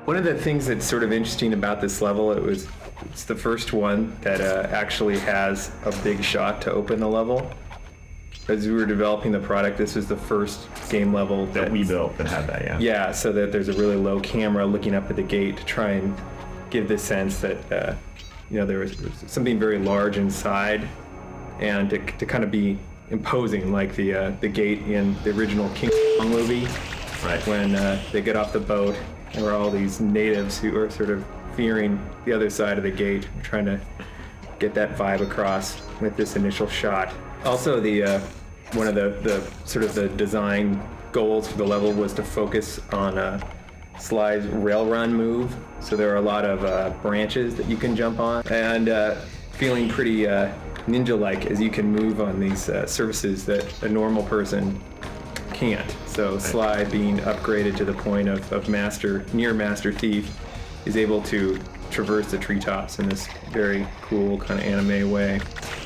One of the things that's sort of interesting about this level, it's the first one that actually has a big shot to open the level. As we were developing the product, this was the first game level that we built that had that, yeah. Yeah, so that there's a really low camera looking up at the gate to try and give the sense that there was something very large inside, and to kind of be imposing, like the gate in the original King Kong movie. Right. When they get off the boat, there were all these natives who are sort of fearing the other side of the gate. We're trying to get that vibe across with this initial shot. Also, one of the sort of the design goals for the level was to focus on Sly's rail run move. So there are a lot of branches that you can jump on, and feeling pretty ninja-like as you can move on these surfaces that a normal person can't. So Sly, being upgraded to the point of near master thief, is able to traverse the treetops in this very cool kind of anime way.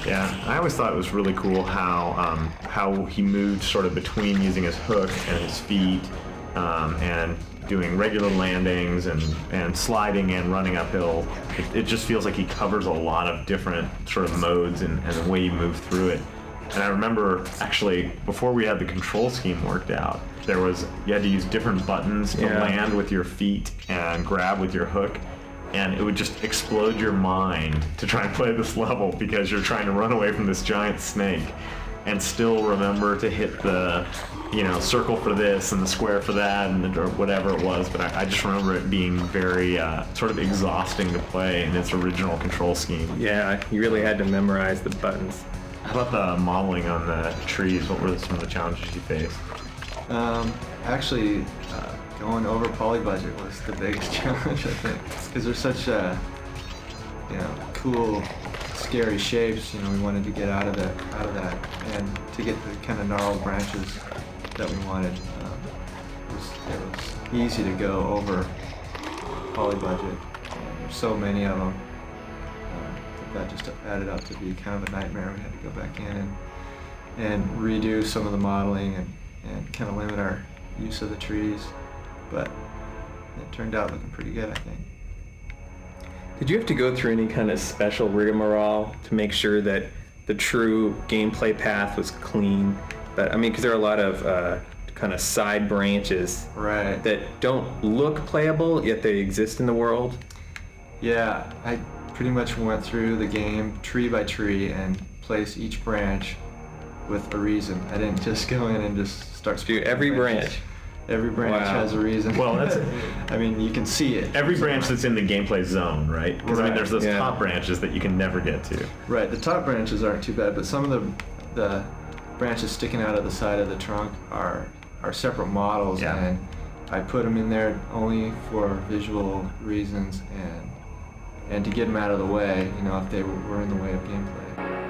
Yeah, I always thought it was really cool how he moved sort of between using his hook and his feet, and doing regular landings and sliding and running uphill. It just feels like he covers a lot of different sort of modes and the way you move through it. And I remember, actually, before we had the control scheme worked out, you had to use different buttons to land with your feet and grab with your hook, and it would just explode your mind to try and play this level because you're trying to run away from this giant snake and still remember to hit the, circle for this and the square for that or whatever it was. But I just remember it being very sort of exhausting to play in its original control scheme. Yeah, you really had to memorize the buttons. How about the modeling on the trees? What were some of the challenges you faced? Actually, going over poly budget was the biggest challenge, I think, because they're such cool, scary shapes. We wanted to get out of that, and to get the kind of gnarled branches that we wanted. It was easy to go over poly budget. There's so many of them. That just added up to be kind of a nightmare. We had to go back in and redo some of the modeling and kind of limit our use of the trees, but it turned out looking pretty good, I think. Did you have to go through any kind of special rigmarole to make sure that the true gameplay path was clean? Because there are a lot of kind of side branches that don't look playable, yet they exist in the world. Yeah, I pretty much went through the game tree by tree and placed each branch with a reason. I didn't just go in and just start speaking. Every branch has a reason. Well, that's you can see it. Every branch that's in the gameplay zone, right? Because there's those top branches that you can never get to. Right, the top branches aren't too bad, but some of the branches sticking out of the side of the trunk are separate models, and I put them in there only for visual reasons and to get them out of the way, if they were in the way of gameplay.